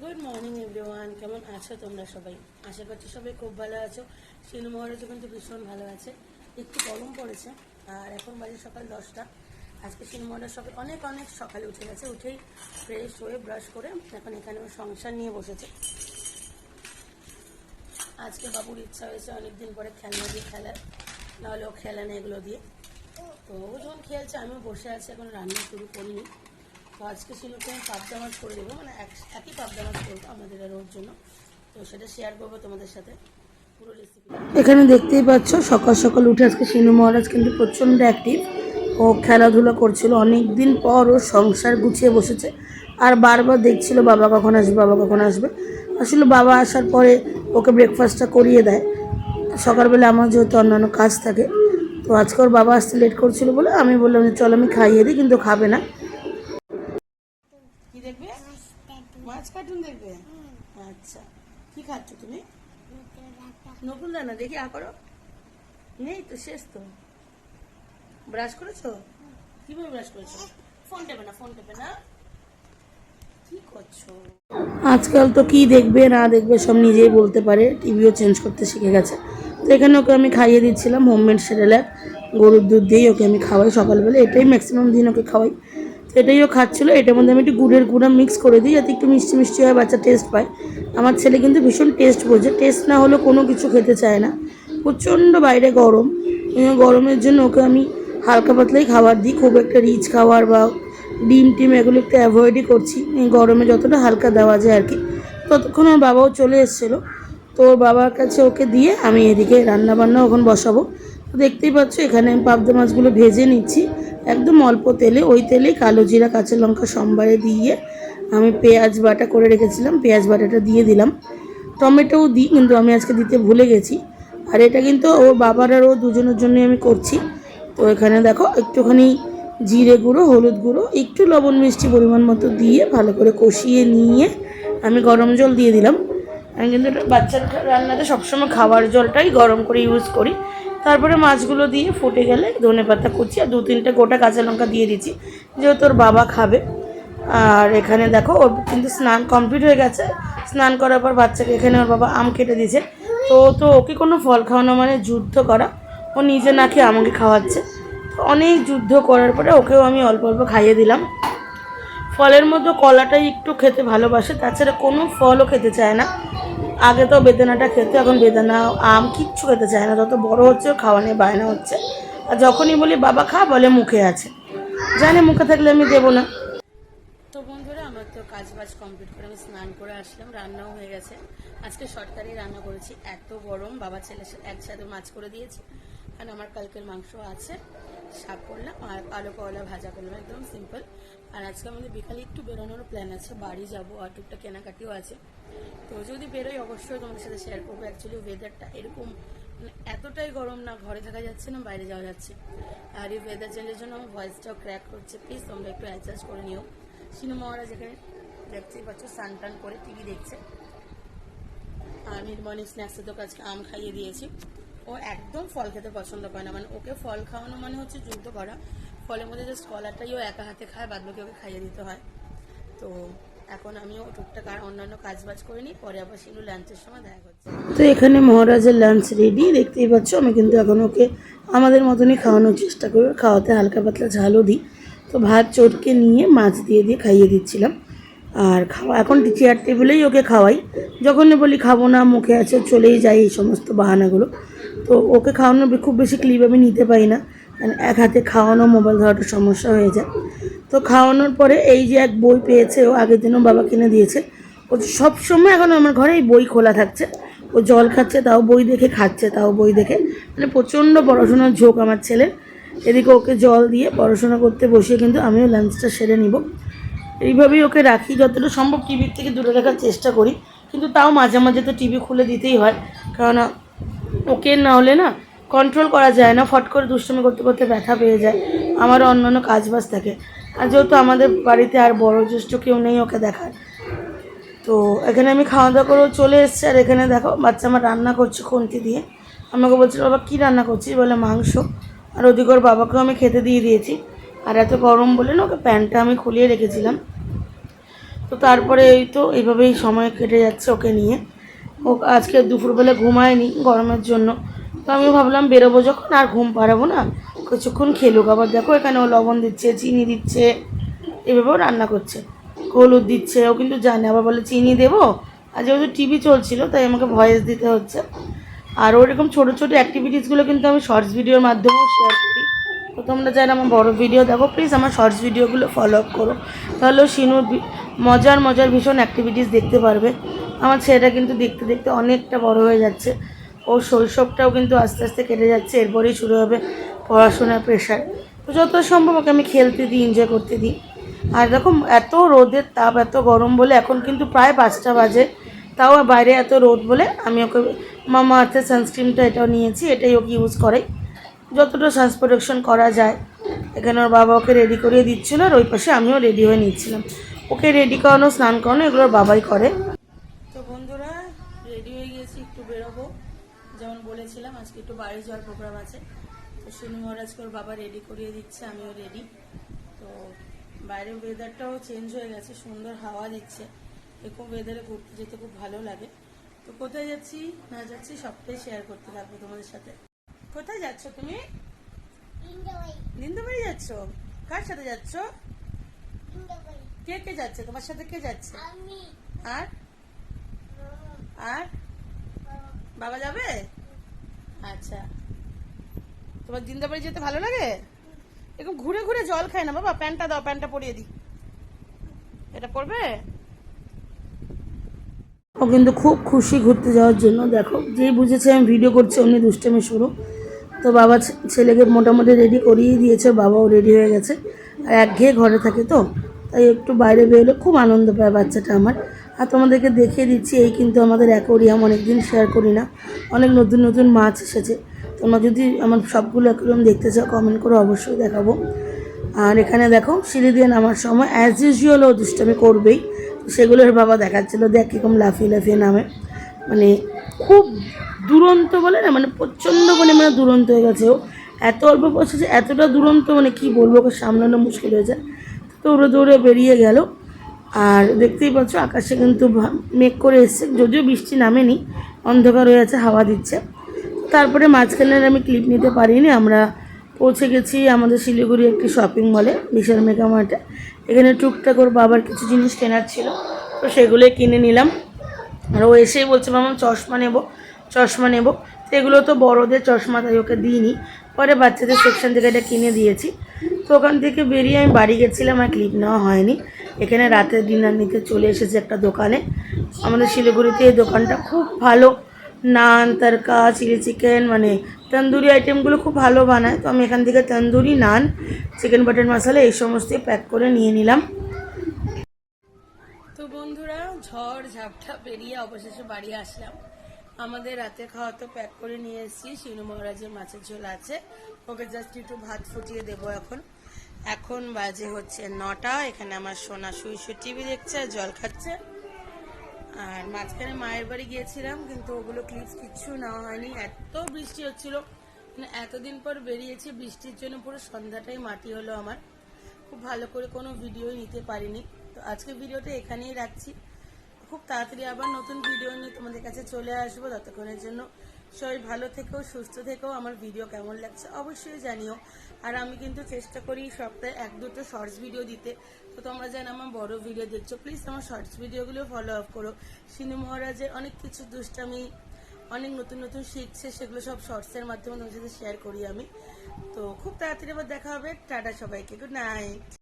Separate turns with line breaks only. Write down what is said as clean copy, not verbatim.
Good morning everyone, কেমন আছো তোমরা সবাই? আশা করছি সবাই খুব ভালো আছো। শিনু মহারাজও কিন্তু ভীষণ ভালো আছে। একটু গরম পড়েছে আর এখন বাজে সকাল 10টা। আজকে শিনু মহারাজ সকাল অনেক সকালে উঠে গেছে। উঠেই ফ্রেশ হয়ে ব্রাশ করে এখন এখানে ও সংসার নিয়ে বসেছে। আজকে বাবুর ইচ্ছা হয়েছে অনেকদিন পরে খেলনা দিয়ে খেলার, নাহলে ও খেলে না এগুলো দিয়ে। তো ও যখন খেলছে আমিও বসে আছি, এখন রান্না শুরু করিনি। তো আজকে শিনুকে আমি পাবদা মাছ করে দেবো, মানে একই পাবদা মাছ করবো আমাদের আর ওর জন্য। তো সেটা শেয়ার করবো তোমাদের সাথে পুরো রেসিপি। এখানে দেখতেই পাচ্ছ সকাল সকাল উঠে আজকে শিনু মহারাজ কিন্তু প্রচণ্ড অ্যাক্টিভ। ও খেলাধুলা করছিল, অনেক দিন পর ও সংসার গুছিয়ে বসেছে আর বারবার দেখছিল বাবা কখন আসবে, বাবা কখন আসবে। আসলে বাবা আসার পরে ওকে ব্রেকফাস্টটা করিয়ে দেয়। সকালবেলা আমার যেহেতু অন্যান্য কাজ থাকে, তো আজকে ওর বাবা আসতে লেট করছিল বলে আমি বললাম যে চল আমি খাইয়ে দিই, কিন্তু খাবে না। কি দেখবে? মাছ কার্টুন দেখবে? আচ্ছা, কি খাচ্ছ তুমি? নকুল দানা। দেখি আ করো। নেই তো, শেষ তো। ব্রাশ করেছো? কিভাবে ব্রাশ করেছো? ফোন টেপে না। কি করছো? আজকাল তো কি দেখবে না দেখবে সব নিজেই বলতে পারে, টিভিও চেঞ্জ করতে শিখে গেছে। তো এখানে ওকে আমি খাইয়ে দিচ্ছিলাম হোমমেড সেরেল্যাক, গরুর দুধ দিয়েই ওকে আমি খাওয়াই সকালবেলা। এটাই ম্যাক্সিমাম দিন ওকে খাওয়াই। তো এটাই ও খাচ্ছিলো। এটার মধ্যে আমি একটু গুড়ের গুঁড়া মিক্স করে দিই যাতে একটু মিষ্টি মিষ্টি হয়, বাচ্চা টেস্ট পায়। আমার ছেলে কিন্তু ভীষণ টেস্ট বোঝে, টেস্ট না হলেও কোনো কিছু খেতে চায় না। প্রচণ্ড বাইরে গরম, গরমের জন্য ওকে আমি হালকা পাতলাই খাবার দিই, খুব একটা রিচ খাবার বা ডিম টিম এগুলো একটু অ্যাভয়েডই করছি। এই গরমে যতটা হালকা দেওয়া যায় আর কি। ততক্ষণ আমার বাবাও চলে এসেছিলো। তো ওর বাবার কাছে ওকে দিয়ে আমি এদিকে রান্নাবান্না ওখানে বসাবো। তো দেখতেই পাচ্ছ এখানে আমি পাবদা মাছগুলো ভেজে নিচ্ছি একদম অল্প তেলে। ওই তেলে কালো জিরা কাঁচা লঙ্কা সম্বারে দিয়ে আমি পেঁয়াজ বাটা করে রেখেছিলাম, পেঁয়াজ বাটাটা দিয়ে দিলাম। টমেটোও দিই, কিন্তু আমি আজকে দিতে ভুলে গেছি। আর এটা কিন্তু ওর বাবার আর ও দুজনের জন্যই আমি করছি। তো এখানে দেখো একটুখানি জিরে গুঁড়ো, হলুদ গুঁড়ো, একটু লবণ মিষ্টি পরিমাণ মতো দিয়ে ভালো করে কষিয়ে নিয়ে আমি গরম জল দিয়ে দিলাম। আমি কিন্তু বাচ্চার রান্নাতে সবসময় খাবার জলটাই গরম করে ইউজ করি। তারপরে মাছগুলো দিয়ে ফুটে গেলে ধনেপাতা কুচি আর 2-3টে গোটা কাঁচা লঙ্কা দিয়ে দিচ্ছি, যেহেতু ওর বাবা খাবে। আর এখানে দেখো ওর কিন্তু স্নান কমপ্লিট হয়ে গেছে। স্নান করার পর বাচ্চাকে এখানে ওর বাবা আম কেটে দিয়েছে। তো ওকে কোনো ফল খাওয়ানো মানে যুদ্ধ করা, ও নিজে না খেয়ে আমাকে খাওয়াচ্ছে। তো অনেক যুদ্ধ করার পরে ওকেও আমি অল্প অল্প খাইয়ে দিলাম। ফলের মধ্যে কলাটাই একটু খেতে ভালোবাসে, তাছাড়া কোনো ফলও খেতে চায় না। আগে তো বেদানাটা খেতে, এখন বেদানা আম কিচ্ছু খেতে চায় না। যত বড় হচ্ছে খাওয়া নিয়ে বায়না হচ্ছে। আর যখনই বলি বাবা খা, বলে মুখে আছে, জানে মুখে থাকলে আমি দেবো না। তো বন্ধুরা, আমার তো কাজ বাজ কমপ্লিট করে আমি স্নান করে আসলাম, রান্নাও হয়ে গেছে। আজকে শর্টকারি রান্না করেছি, এত গরম বাবা ছেলে একসাথে মাছ করে দিয়েছি। কারণ আমার কালকের মাংস আছে, শাক করলাম আর আলু করলা ভাজা করলাম, একদম সিম্পল। আর আজকে আমাদের বিকালে একটু বেরোনোর প্ল্যান আছে, বাড়ি যাবো আর টুকটা কেনাকাটিও আছে। তো যদি বেরোই অবশ্যই তোমাদের সাথে শেয়ার করবো। অ্যাকচুয়ালি ওয়েদারটা এরকম, মানে এতটাই গরম না ঘরে থাকা যাচ্ছে না বাইরে যাওয়া যাচ্ছে। আর এই ওয়েদার চেঞ্জের জন্য আমার ভয়েসটাও ক্র্যাক করছে, প্লিজ তোমরা একটু অ্যাডজাস্ট করে নিও। শিনু মহারাজ এখানে দেখতেই পাচ্ছ স্নান টান করে টিভি দেখছে। আর মিড মর্নিং স্ন্যাক্সে তো আজকে আম খাইয়ে দিয়েছি। ও একদম ফল খেতে পছন্দ করে না, মানে ওকে ফল খাওয়ানো মানে হচ্ছে যুদ্ধ করা। ফলের মধ্যে জাস্ট কলাটাই ও একা হাতে খায়, বাদবাকি ওকে খাইয়ে দিতে হয়। তো এখন আমিও টুকটাক আর অন্যান্য কাজ বাজ করে নিই, পরে আবার শিনু লাঞ্চের সময় দেখা করছে। তো এখানে মহারাজের লাঞ্চ রেডি, দেখতেই পাচ্ছ। আমি কিন্তু এখন ওকে আমাদের মতনই খাওয়ানোর চেষ্টা করি, খাওয়াতে হালকা পাতলা ঝালও দিই। তো ভাত চটকে নিয়ে মাছ দিয়ে খাইয়ে দিচ্ছিলাম। আর খাওয়া এখন চেয়ার টেবিলেই ওকে খাওয়াই। যখনই বলি খাবো না, মুখে আছে, চলেই যাই এই সমস্ত বাহানাগুলো। তো ওকে খাওয়ানোর খুব বেশি ক্লিপ আমি নিতে পারি না, কারণ এক হাতে খাওয়ানো মোবাইল ধরাটা সমস্যা হয়ে যায়। তো খাওয়ানোর পরে এই যে এক বই পেয়েছে, ও আগের দিনও বাবা কিনে দিয়েছে। ও সবসময় এখন আমার ঘরে এই বই খোলা থাকছে। ও জল খাচ্ছে তাও বই দেখে, খাচ্ছে তাও বই দেখে, মানে প্রচণ্ড পড়াশোনার ঝোঁক আমার ছেলের। এদিকে ওকে জল দিয়ে পড়াশোনা করতে বসিয়ে কিন্তু আমিও লাঞ্চটা সেরে নিব। এইভাবেই ওকে রাখি, যতটা সম্ভব টিভির থেকে দূরে রাখার চেষ্টা করি। কিন্তু তাও মাঝে মাঝে তো টিভি খুলে দিতেই হয়, কারণ ওকে না হলে না কন্ট্রোল করা যায় না, ফট করে দুষ্টুমি করতে করতে ব্যথা পেয়ে যায়। আমারও অন্যান্য কাজ বাজ থাকে। আর যেহেতু আমাদের বাড়িতে আর বড় জ্যেষ্ঠ কেউ নেই ওকে দেখার, তো এখানে আমি খাওয়া দাওয়া করেও চলে এসেছি। আর এখানে দেখো বাচ্চা আমার রান্না করছে খুন্তি দিয়ে। আমাকে বলছিল বাবা কী রান্না করছিস, বলে মাংস। আর ওদিকে ওর বাবাকেও আমি খেতে দিয়ে দিয়েছি। আর এত গরম বলে না ওকে প্যান্টটা আমি খুলিয়ে রেখেছিলাম। তো তারপরে এই তো এইভাবেই সময় কেটে যাচ্ছে ওকে নিয়ে। ও আজকে দুপুরবেলা ঘুমায়নি গরমের জন্য, তো আমি ভাবলাম বেরোবো যখন আর ঘুম পাড়াবো না, কিছুক্ষণ খেলুক। আবার দেখো এখানে ও লবণ দিচ্ছে, চিনি দিচ্ছে, এভাবেও রান্না করছে, হলুদ দিচ্ছে। ও কিন্তু জানে, আবার বলে চিনি দেবো। আর যেহেতু টিভি চলছিল তাই আমাকে ভয়েস দিতে হচ্ছে। আর ওরকম ছোটো ছোটো অ্যাক্টিভিটিসগুলো কিন্তু আমি শর্টস ভিডিওর মাধ্যমেও শেয়ার করি। তো তোমরা যারা আমার বড় ভিডিও দেখো প্লিজ আমার শর্টস ভিডিওগুলো ফলো আপ করো, তাহলেও শিনুর মজার মজার ভীষণ অ্যাক্টিভিটিস দেখতে পারবে। আমার ছেলেটা কিন্তু দেখতে দেখতে অনেকটা বড় হয়ে যাচ্ছে, ওর শৈশবটাও কিন্তু আস্তে আস্তে কেটে যাচ্ছে, এরপরেই শুরু হবে পড়াশোনার প্রেশার। তো যত সম্ভব ওকে আমি খেলতে দিই, এনজয় করতে দিই। আর দেখো এত রোদের তাপ, এত গরম বলে এখন কিন্তু প্রায় 5টা বাজে, তাও বাইরে এত রোদ বলে আমি ওকে মামা আর্থের সানস্ক্রিনটা এটাও নিয়েছি, এটাই ওকে ইউজ করে যতটা সানস প্রোটেকশন করা যায়। এখানে ওর বাবা ওকে রেডি করিয়ে দিচ্ছিলো, আর ওই পাশে আমিও রেডি হয়ে নিচ্ছিলাম। ওকে রেডি করানো, স্নান করানো এগুলো ওর বাবাই করে। তো বন্ধুরা রেডি হয়ে গিয়েছি, একটু বেরোবো। যেমন বলেছিলাম আজকে একটু বাইরে যাওয়ার প্রোগ্রাম আছে, তো শিনু মহারাজকে ওর বাবা রেডি করিয়ে দিচ্ছে, আমিও রেডি। তো বাইরের ওয়েদারটাও চেঞ্জ হয়ে গেছে, সুন্দর হাওয়া দিচ্ছে, এরকম ওয়েদারে ঘুরতে যেতে খুব ভালো লাগে। তো কোথায় যাচ্ছি না যাচ্ছি সবটাই শেয়ার করতে থাকবো তোমাদের সাথে। কোথায় যাচ্ছ তুমি? নিন্দুবাড়ি যাচ্ছ? কার সাথে যাচ্ছ? কে কে যাচ্ছে তোমার সাথে? কে যাচ্ছে? আর আর বাবা যাবে? আচ্ছা, তোমার জিন্দাবাড়ি যেতে ভালো লাগে? এরকম ঘুরে ঘুরে জল খায় না বাবা, প্যান্টটা দাও, প্যান্টটা পরিয়ে দিই। এটা পরবে? ও কিন্তু খুব খুশি ঘুরতে যাওয়ার জন্য। দেখো যেই বুঝেছে আমি ভিডিও করছি অমনি দুষ্টামি শুরু। তো বাবা ছেলেকে মোটামুটি রেডি করিয়ে দিয়েছে, বাবাও রেডি হয়ে গেছে। আর একঘেয়ে ঘরে থাকে তো, তাই একটু বাইরে বেরোলে খুব আনন্দ পায় বাচ্চাটা আমার। আর তোমাদেরকে দেখিয়ে দিচ্ছি, এই কিন্তু আমাদের অ্যাকোরিয়াম, অনেকদিন শেয়ার করি না, অনেক নতুন নতুন মাছ এসেছে। তোমরা যদি আমার সবগুলো অ্যাকোরিয়াম দেখতে চাও কমেন্ট করে, অবশ্যই দেখাবো। আর এখানে দেখো সিঁড়ি দিয়ে নামার সময় অ্যাজ ইউজুয়াল ও দুষ্টামি করবেই, সেগুলোর বাবা দেখাচ্ছিলো, দেখ কীরকম লাফিয়ে লাফিয়ে নামে। মানে খুব দুরন্ত বলে না, মানে প্রচণ্ড পরিমাণে দুরন্ত হয়ে গেছে ও। এত অল্প বয়সে যে এতটা দুরন্ত, মানে কি বলবো, ওকে সামলানো মুশকিল হয়ে যায়। তো দৌড়ে দৌড়ে বেরিয়ে গেল। আর দেখতেই পাচ্ছ আকাশে কিন্তু মেঘ করে এসছে, যদিও বৃষ্টি নামেনি, অন্ধকার হয়ে আছে, হাওয়া দিচ্ছে। তারপরে মাঝখানের আমি ক্লিপ নিতে পারিনি। আমরা পৌঁছে গেছি আমাদের শিলিগুড়ি একটি শপিং মলে, বিশাল মেগা মার্টে। এখানে টুকটাক ওর বাবার কিছু জিনিস কেনার ছিল, তো সেগুলোই কিনে নিলাম। আর ও এসেই বলছে মামা চশমা নেব, চশমা নেব। তো এগুলো তো বড়োদের চশমা, তাই ওকে দিইনি, পরে বাচ্চাদের সেকশন থেকে এটা কিনে দিয়েছি। তো ওখান থেকে বেরিয়ে আমি বাড়ি গেছিলাম, আর ক্লিপ নেওয়া হয়নি। এখানে রাতের ডিনার নিতে চলে এসেছে একটা দোকানে, আমাদের শিলিগুড়িতে। এই দোকানটা খুব ভালো, নান, তড়কা, চিলি চিকেন, মানে তন্দুরি আইটেমগুলো খুব ভালো বানায়। তো আমি এখান থেকে তন্দুরি, নান, চিকেন বাটার মশলা এই সমস্ত প্যাক করে নিয়ে নিলাম। তো বন্ধুরা ঝড় ঝাপটা পেরিয়ে অবশেষে বাড়ি আসলাম। আমাদের রাতে খাওয়া তো প্যাক করে নিয়ে এসেছি, শিনু মহারাজের মাছের ঝোল আছে, ওকে জাস্ট একটু ভাত ফুটিয়ে দেবো। এখন বাজে হচ্ছে 9টা। এখানে আমার সোনা শুয়ে শুয়ে টিভি দেখছে আর জল খাচ্ছে। আর মাঝখানে মায়ের বাড়ি গিয়েছিলাম, কিন্তু ওগুলো ক্লিপস কিচ্ছু নেওয়া হয়নি, এত বৃষ্টি হচ্ছিল। মানে এতদিন পর বেরিয়েছি, বৃষ্টির জন্য পুরো সন্ধ্যাটাই মাটি হলো আমার, খুব ভালো করে কোনো ভিডিওই নিতে পারিনি। তো আজকে ভিডিওটা এখানেই রাখছি, খুব তাড়াতাড়ি আবার নতুন ভিডিও নিয়ে তোমাদের কাছে চলে আসবো। ততক্ষণের জন্য সবাই ভালো থেকো, সুস্থ থেকো। আমার ভিডিও কেমন লাগছে অবশ্যই জানিও। আর আমি কিন্তু চেষ্টা করি সপ্তাহে 1-2টো শর্টস ভিডিও দিতে। তো তোমরা যেন আমার বড় ভিডিও দেখছো, প্লিজ আমার শর্টস ভিডিওগুলো ফলো আপ করো। শিনু মহারাজের অনেক কিছু দুষ্টামি, অনেক নতুন নতুন শিখছে, সেগুলো সব শর্টসের মাধ্যমে তোমাদের সাথে শেয়ার করি আমি। তো খুব তাড়াতাড়ি আবার দেখা হবে। টাটা সবাইকে, গুড নাইট।